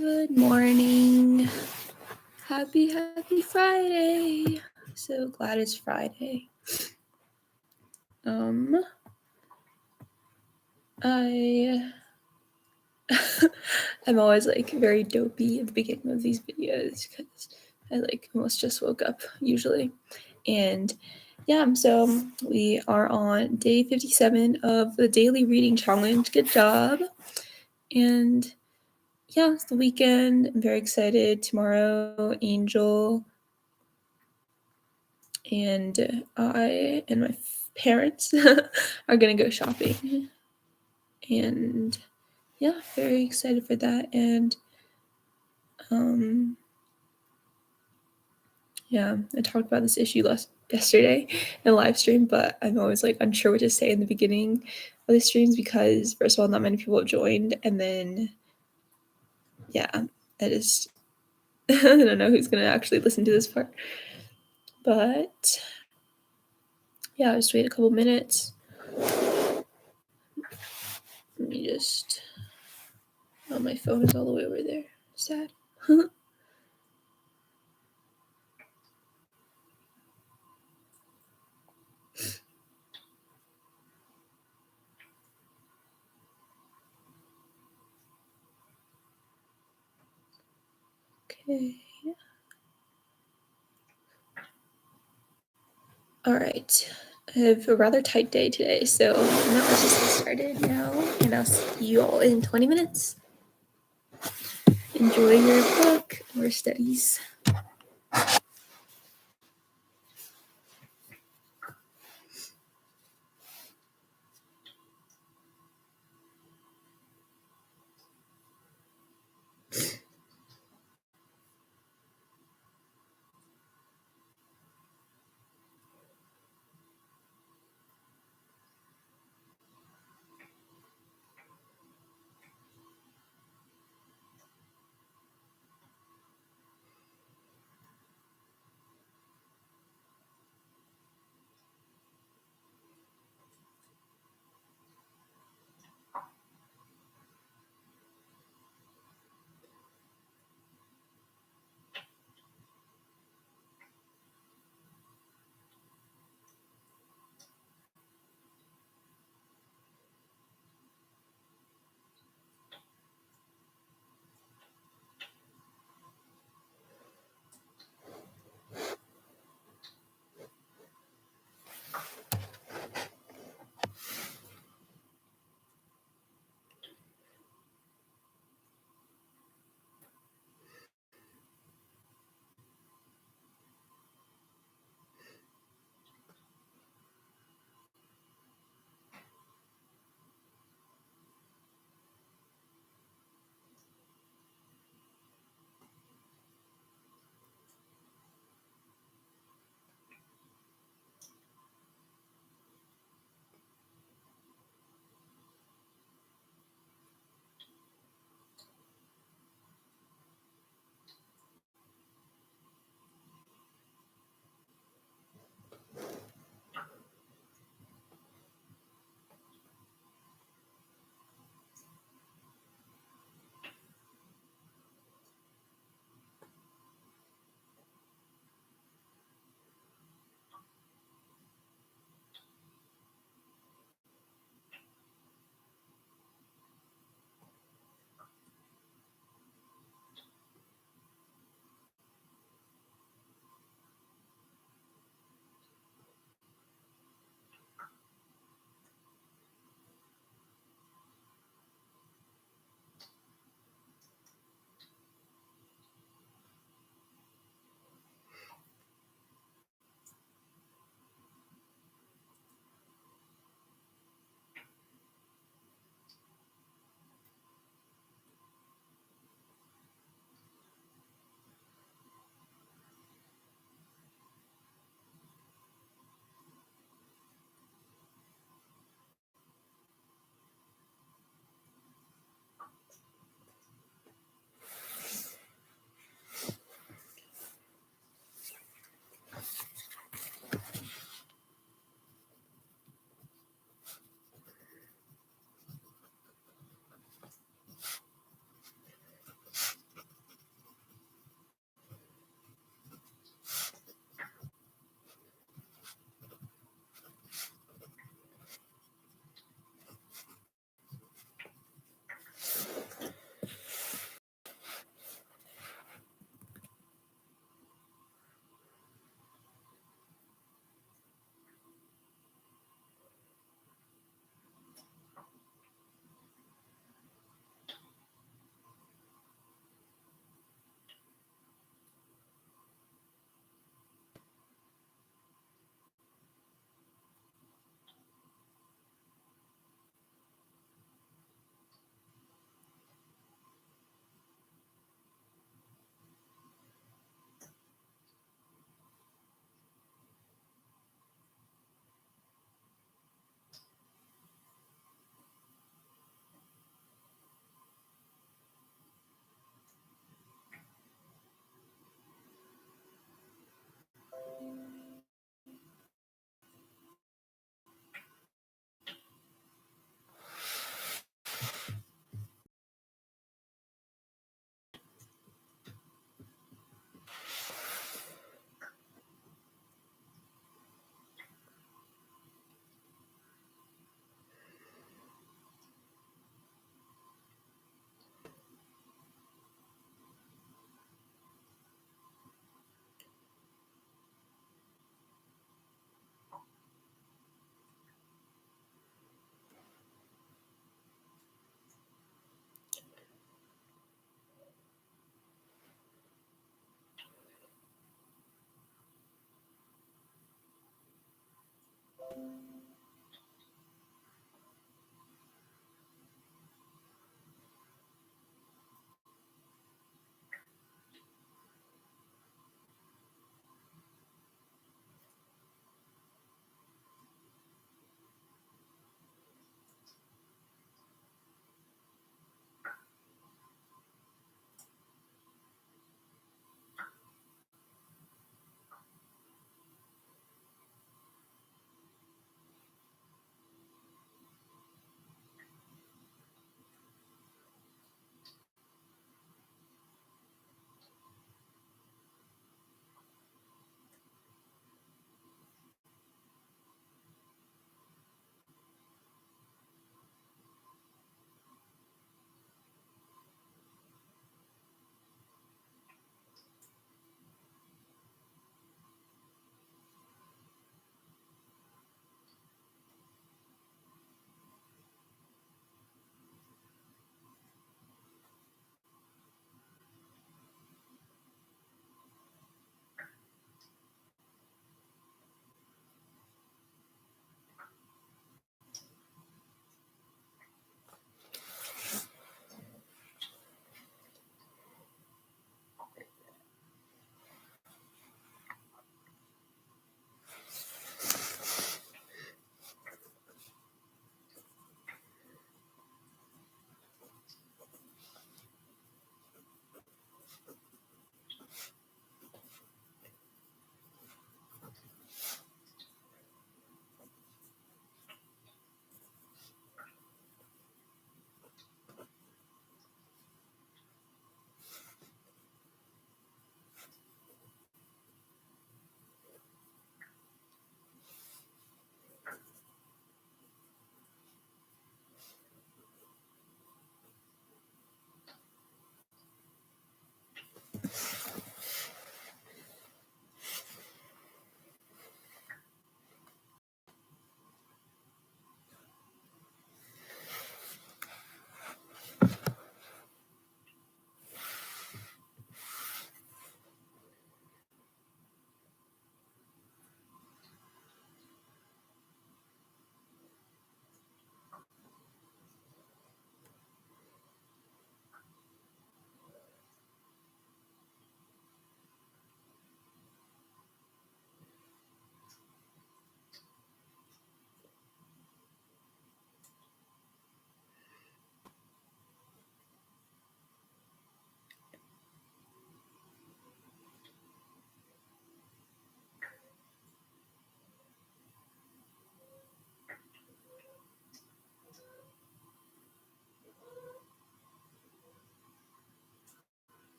Good morning. Happy Friday. So glad it's Friday. I'm always like very dopey at the beginning of these videos because I like almost just woke up usually. And yeah, so we are on day 57 of the daily reading challenge. Good job. And yeah, it's the weekend. I'm very excited. Tomorrow, Angel and I and my parents are gonna go shopping. And yeah, very excited for that. And yeah, I talked about this issue yesterday in a live stream, but I'm always like unsure what to say in the beginning of the streams because first of all, not many people have joined, and then yeah, I just I don't know who's gonna actually listen to this part. But yeah, I'll just wait a couple minutes. Let me just. Oh, my phone is all the way over there. Sad. Okay. All right. I have a rather tight day today, so let's just get started now, and I'll see you all in 20 minutes. Enjoy your book or studies.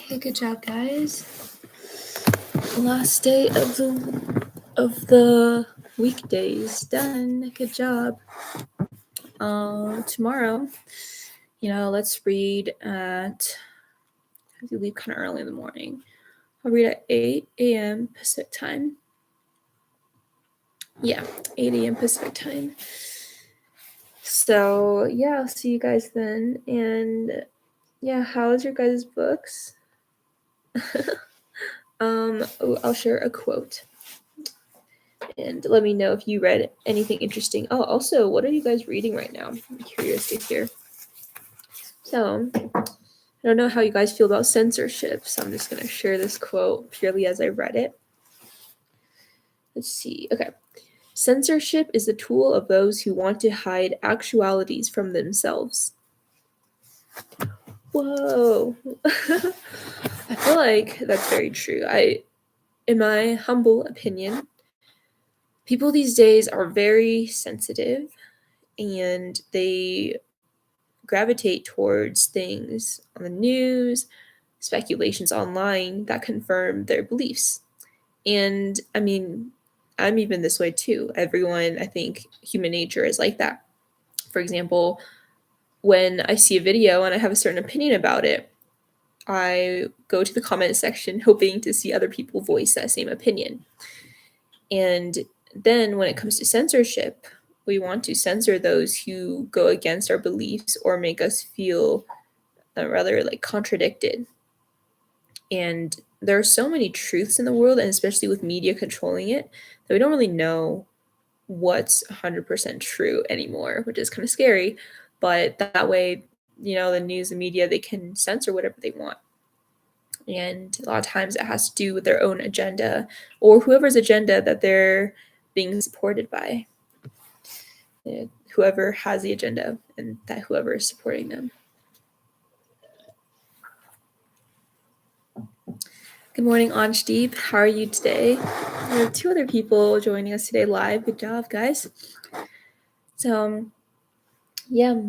Okay, good job, guys. Last day of the weekdays done. Good job. Tomorrow, let's read at. I have to leave kind of early in the morning. I'll read at 8 a.m. Pacific time. Yeah, 8 a.m. Pacific time. So yeah, I'll see you guys then. And yeah, how's your guys' books? I'll share a quote. And let me know if you read anything interesting. Oh, also, what are you guys reading right now? I'm curious to hear. So, I don't know how you guys feel about censorship, so I'm just going to share this quote purely as I read it. Let's see. Okay. Censorship is the tool of those who want to hide actualities from themselves. Whoa. I feel like that's very true. In my humble opinion, people these days are very sensitive and they gravitate towards things on the news, speculations online that confirm their beliefs. And I mean, I'm even this way too. Everyone, I think human nature is like that. For example, when I see a video and I have a certain opinion about it, I go to the comment section hoping to see other people voice that same opinion. And then when it comes to censorship, we want to censor those who go against our beliefs or make us feel rather like contradicted. And there are so many truths in the world, and especially with media controlling it, that we don't really know what's 100% true anymore, which is kind of scary. But that way, the news and media, they can censor whatever they want. And a lot of times it has to do with their own agenda or whoever's agenda that they're being supported by. Whoever has the agenda and that whoever is supporting them. Good morning, Anshdeep. How are you today? There are 2 other people joining us today live. Good job, guys. So, yeah,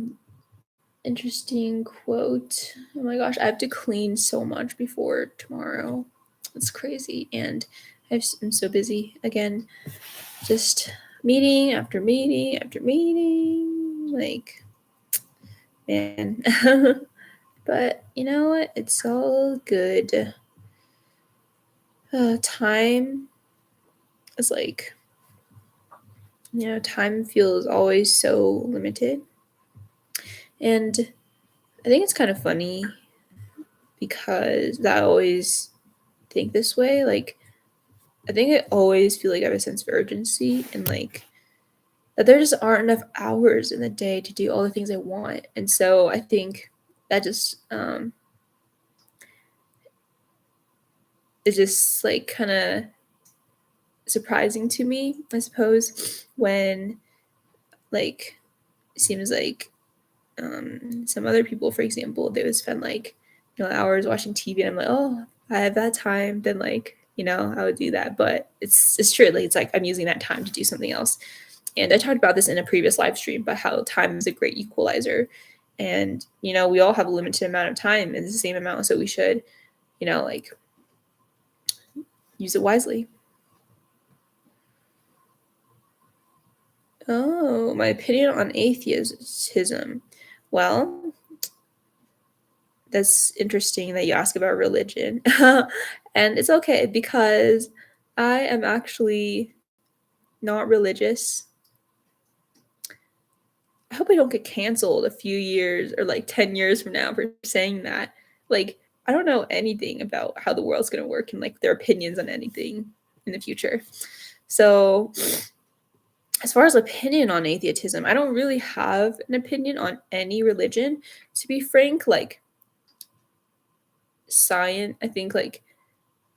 interesting quote. Oh my gosh, I have to clean so much before tomorrow. It's crazy. And I'm so busy again. Just meeting after meeting after meeting. Like, man. But you know what? It's all good. Time is like, time feels always so limited. And I think it's kind of funny because I always think this way. Like, I think I always feel like I have a sense of urgency and like that there just aren't enough hours in the day to do all the things I want. And so I think that just is just like kind of surprising to me, I suppose, when like it seems like some other people, for example, they would spend like hours watching TV, and I'm like, oh, I have that time, then like I would do that. But it's true, like it's like I'm using that time to do something else. And I talked about this in a previous live stream, but how time is a great equalizer. And we all have a limited amount of time, and it's the same amount, so we should like use it wisely. Oh, my opinion on atheism. Well, that's interesting that you ask about religion. And it's okay because I am actually not religious. I hope I don't get canceled a few years or like 10 years from now for saying that. Like, I don't know anything about how the world's going to work and like their opinions on anything in the future. So, as far as opinion on atheism, I don't really have an opinion on any religion. To be frank, like science, I think like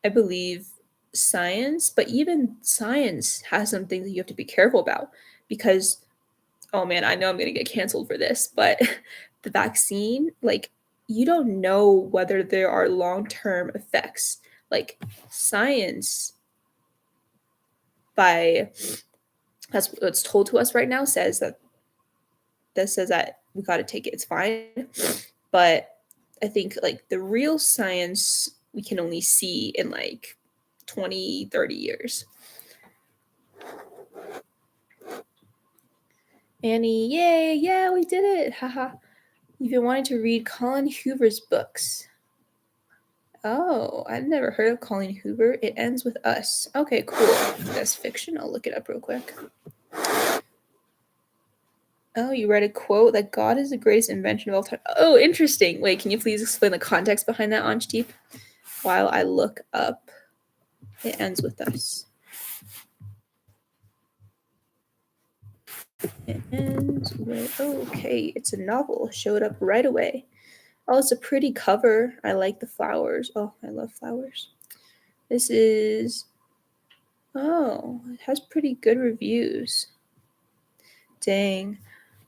I believe science, but even science has some things that you have to be careful about because, oh man, I know I'm going to get canceled for this, but the vaccine, like, you don't know whether there are long-term effects. Like, science, by that's what's told to us right now, says that we got to take it. It's fine. But I think like the real science we can only see in like 20, 30 years. Annie, yay, yeah, we did it. Haha. You've been wanting to read Colin Hoover's books. Oh, I've never heard of Colin Hoover. It ends with us. Okay, cool. That's fiction. I'll look it up real quick. Oh, you read a quote that God is the greatest invention of all time. Oh, interesting. Wait, can you please explain the context behind that, Anjdeep? While I look up, it ends with us. It ends with, oh, okay, it's a novel. Showed up right away. Oh, it's a pretty cover. I like the flowers. Oh, I love flowers. This is, oh, it has pretty good reviews. Dang.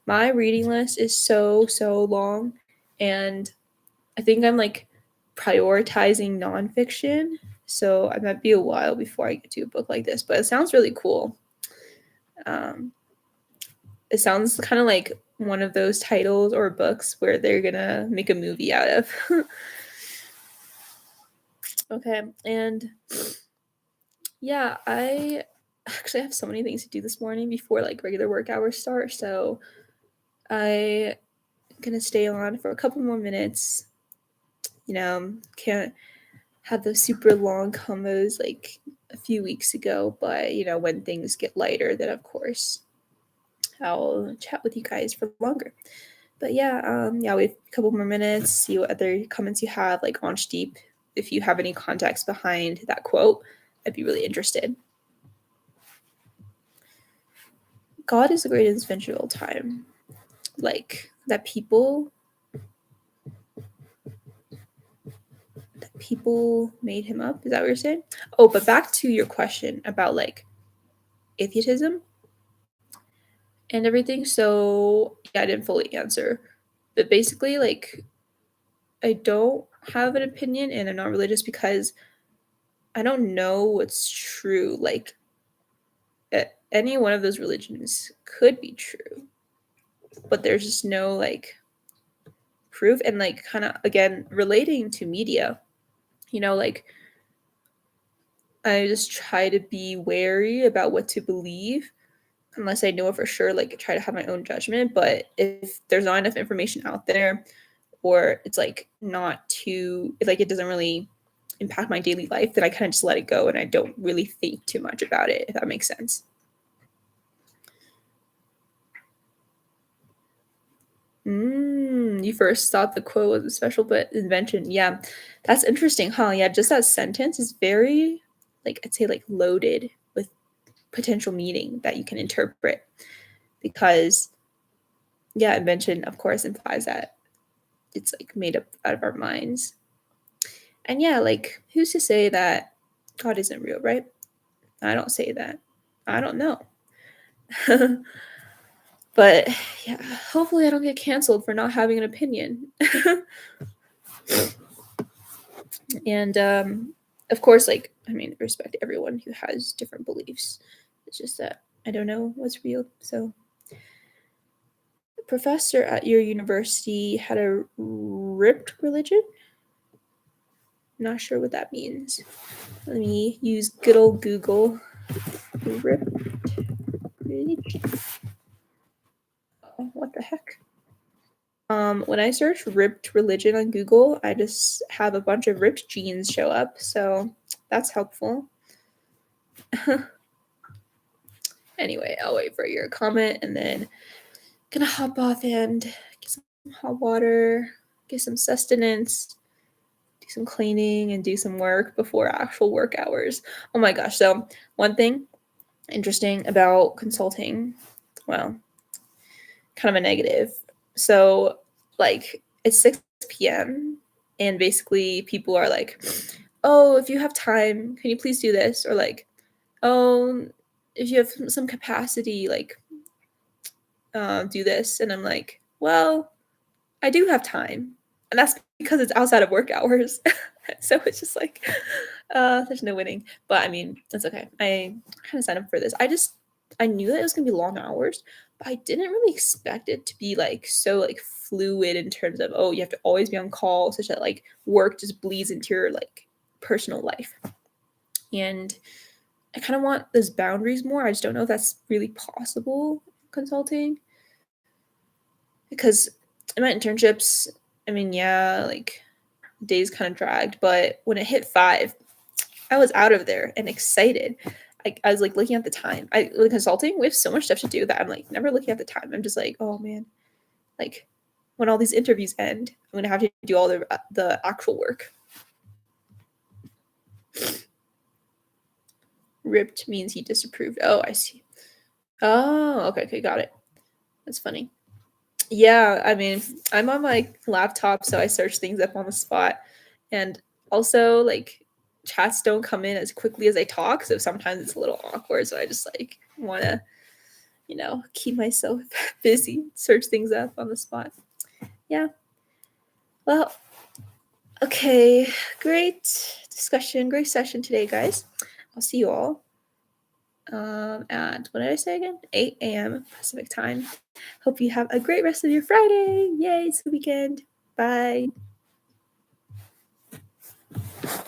My reading list is so long, and I think I'm like prioritizing nonfiction, so it might be a while before I get to a book like this, but it sounds really cool. It sounds kind of like one of those titles or books where they're gonna make a movie out of. Okay, and yeah, I actually have so many things to do this morning before like regular work hours start, so I'm gonna stay on for a couple more minutes. Can't have those super long combos like a few weeks ago, but when things get lighter, then of course I'll chat with you guys for longer. But yeah, we have a couple more minutes, see what other comments you have, like Anjdeep. If you have any context behind that quote, I'd be really interested. God is the greatest invention of all time. Like that people made him up. Is that what you're saying? Oh, but back to your question about like atheism and everything. So yeah, I didn't fully answer. But basically, like, I don't have an opinion and I'm not religious because I don't know what's true. Like, any one of those religions could be true, but there's just no like proof. And like, kind of again relating to media, like I just try to be wary about what to believe unless I know it for sure. Like, try to have my own judgment. But if there's not enough information out there, or it's like not too like it doesn't really impact my daily life, then I kind of just let it go and I don't really think too much about it, if that makes sense. You first thought the quote was a special but invention. Yeah, that's interesting, huh? Yeah, just that sentence is very, like, I'd say, like, loaded with potential meaning that you can interpret. Because, yeah, invention, of course, implies that it's, like, made up out of our minds. And yeah, like, who's to say that God isn't real, right? I don't say that. I don't know. But yeah, hopefully I don't get canceled for not having an opinion. And of course, like, I mean, respect everyone who has different beliefs. It's just that I don't know what's real. So, a professor at your university had a ripped religion. Not sure what that means. Let me use good old Google. Ripped religion. Oh, what the heck? When I search ripped religion on Google, I just have a bunch of ripped jeans show up, so that's helpful. Anyway, I'll wait for your comment and then gonna hop off and get some hot water, get some sustenance, do some cleaning, and do some work before actual work hours. Oh my gosh, so one thing interesting about consulting, well, kind of a negative. So, like, it's 6 p.m. and basically people are like, oh, if you have time, can you please do this? Or like, oh, if you have some capacity, like, do this. And I'm like, well, I do have time. And that's because it's outside of work hours. So it's just like, there's no winning. But I mean, it's okay. I kind of signed up for this. I knew that it was going to be long hours, But I didn't really expect it to be like so like fluid in terms of, oh, you have to always be on call, such that like work just bleeds into your like personal life. And I kind of want those boundaries more. I just don't know if that's really possible consulting. Because in my internships, I mean, yeah, like days kind of dragged, but when it hit 5, I was out of there and excited. I was like looking at the time. Like consulting, we have so much stuff to do that I'm like never looking at the time. I'm just like, oh man, like when all these interviews end, I'm gonna have to do all the actual work. Ripped means he disapproved. Oh, I see. Oh, okay, got it. That's funny. Yeah, I mean, I'm on my laptop, so I search things up on the spot. And also, like, chats don't come in as quickly as I talk, so sometimes it's a little awkward. So I just like want to, keep myself busy, search things up on the spot. Yeah. Well, okay, great discussion, great session today, guys. I'll see you all at, what did I say again? 8 a.m. Pacific time. Hope you have a great rest of your Friday. Yay, it's the weekend. Bye.